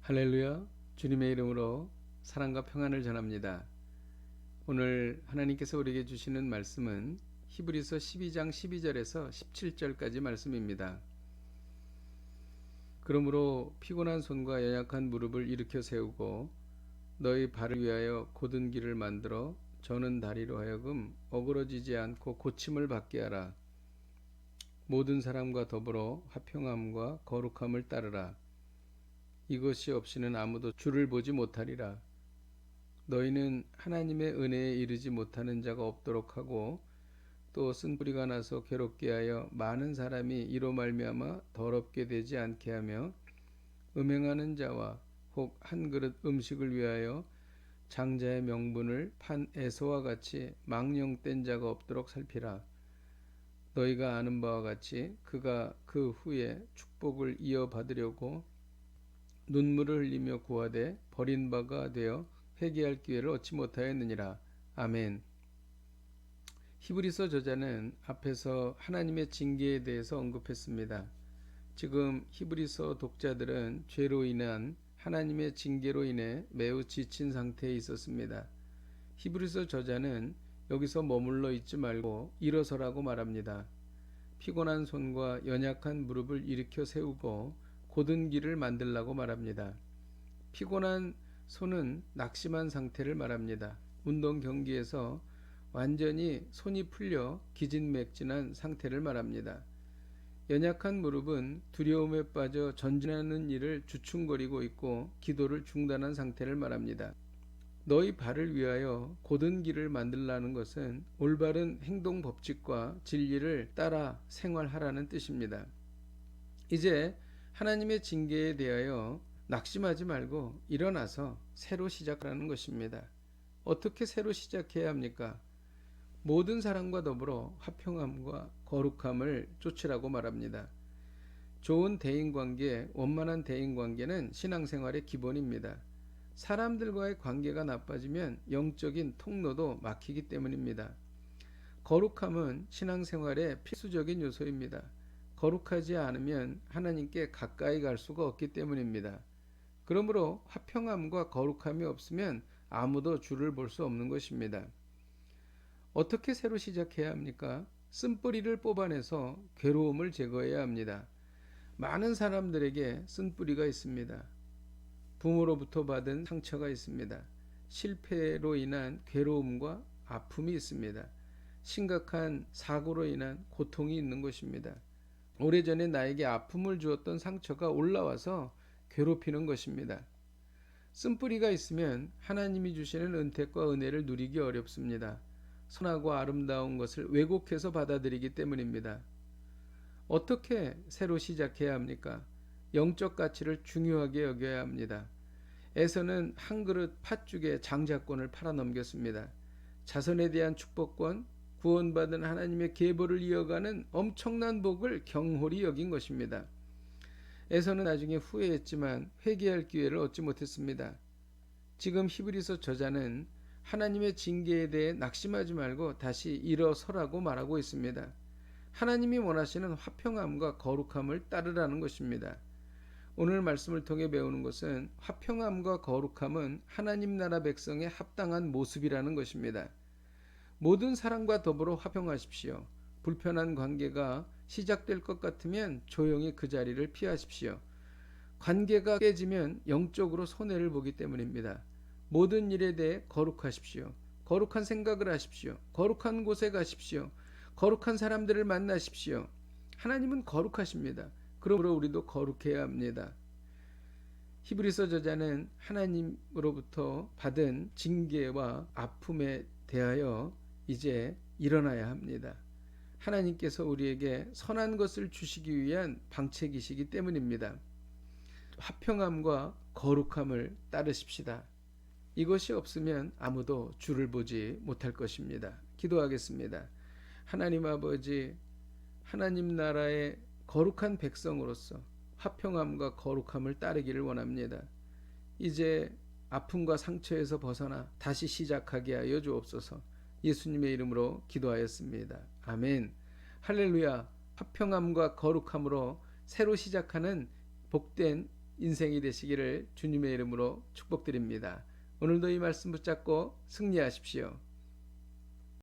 할렐루야. 주님의 이름으로 사랑과 평안을 전합니다. 오늘 하나님께서 우리에게 주시는 말씀은 히브리서 12장 12절에서 17절까지 말씀입니다. 그러므로 피곤한 손과 연약한 무릎을 일으켜 세우고 너희 발을 위하여 곧은 길을 만들어 저는 다리로 하여금 어그러지지 않고 고침을 받게 하라. 모든 사람과 더불어 화평함과 거룩함을 따르라. 이것이 없이는 아무도 주를 보지 못하리라. 너희는 하나님의 은혜에 이르지 못하는 자가 없도록 하고 또 쓴뿌리가 나서 괴롭게 하여 많은 사람이 이로 말미암아 더럽게 되지 않게 하며 음행하는 자와 혹 한 그릇 음식을 위하여 장자의 명분을 판 에서와 같이 망령된 자가 없도록 살피라. 너희가 아는 바와 같이 그가 그 후에 축복을 이어받으려고 눈물을 흘리며 구하되 버린 바가 되어 회개할 기회를 얻지 못하였느니라. 아멘. 히브리서 저자는 앞에서 하나님의 징계에 대해서 언급했습니다. 지금 히브리서 독자들은 죄로 인한 하나님의 징계로 인해 매우 지친 상태에 있었습니다. 히브리서 저자는 여기서 머물러 있지 말고 일어서라고 말합니다. 피곤한 손과 연약한 무릎을 일으켜 세우고 곧은 길을 만들라고 말합니다. 피곤한 손은 낙심한 상태를 말합니다. 운동 경기에서 완전히 손이 풀려 기진맥진한 상태를 말합니다. 연약한 무릎은 두려움에 빠져 전진하는 일을 주춤거리고 있고 기도를 중단한 상태를 말합니다. 너희 발을 위하여 곧은 길을 만들라는 것은 올바른 행동 법칙과 진리를 따라 생활하라는 뜻입니다. 이제 하나님의 징계에 대하여 낙심하지 말고 일어나서 새로 시작하라는 것입니다. 어떻게 새로 시작해야 합니까? 모든 사람과 더불어 화평함과 거룩함을 쫓으라고 말합니다. 좋은 대인관계, 원만한 대인관계는 신앙생활의 기본입니다. 사람들과의 관계가 나빠지면 영적인 통로도 막히기 때문입니다. 거룩함은 신앙생활의 필수적인 요소입니다. 거룩하지 않으면 하나님께 가까이 갈 수가 없기 때문입니다. 그러므로 화평함과 거룩함이 없으면 아무도 주를 볼 수 없는 것입니다. 어떻게 새로 시작해야 합니까? 쓴뿌리를 뽑아내서 괴로움을 제거해야 합니다. 많은 사람들에게 쓴뿌리가 있습니다. 부모로부터 받은 상처가 있습니다. 실패로 인한 괴로움과 아픔이 있습니다. 심각한 사고로 인한 고통이 있는 것입니다. 오래전에 나에게 아픔을 주었던 상처가 올라와서 괴롭히는 것입니다. 쓴뿌리가 있으면 하나님이 주시는 은택과 은혜를 누리기 어렵습니다. 선하고 아름다운 것을 왜곡해서 받아들이기 때문입니다. 어떻게 새로 시작해야 합니까? 영적 가치를 중요하게 여겨야 합니다. 에서는 한 그릇 팥죽에 장자권을 팔아넘겼습니다. 자손에 대한 축복권, 구원받은 하나님의 계보를 이어가는 엄청난 복을 경홀히 여긴 것입니다. 에서는 나중에 후회했지만 회개할 기회를 얻지 못했습니다. 지금 히브리서 저자는 하나님의 징계에 대해 낙심하지 말고 다시 일어서라고 말하고 있습니다. 하나님이 원하시는 화평함과 거룩함을 따르라는 것입니다. 오늘 말씀을 통해 배우는 것은 화평함과 거룩함은 하나님 나라 백성의 합당한 모습이라는 것입니다. 모든 사람과 더불어 화평하십시오. 불편한 관계가 시작될 것 같으면 조용히 그 자리를 피하십시오. 관계가 깨지면 영적으로 손해를 보기 때문입니다. 모든 일에 대해 거룩하십시오. 거룩한 생각을 하십시오. 거룩한 곳에 가십시오. 거룩한 사람들을 만나십시오. 하나님은 거룩하십니다. 그러므로 우리도 거룩해야 합니다. 히브리서 저자는 하나님으로부터 받은 징계와 아픔에 대하여 이제 일어나야 합니다. 하나님께서 우리에게 선한 것을 주시기 위한 방책이시기 때문입니다. 화평함과 거룩함을 따르십시다. 이것이 없으면 아무도 주를 보지 못할 것입니다. 기도하겠습니다. 하나님 아버지, 하나님 나라의 거룩한 백성으로서 화평함과 거룩함을 따르기를 원합니다. 이제 아픔과 상처에서 벗어나 다시 시작하게 하여 주옵소서. 예수님의 이름으로 기도하였습니다. 아멘. 할렐루야. 화평함과 거룩함으로 새로 시작하는 복된 인생이 되시기를 주님의 이름으로 축복드립니다. 오늘도 이 말씀 붙잡고 승리하십시오.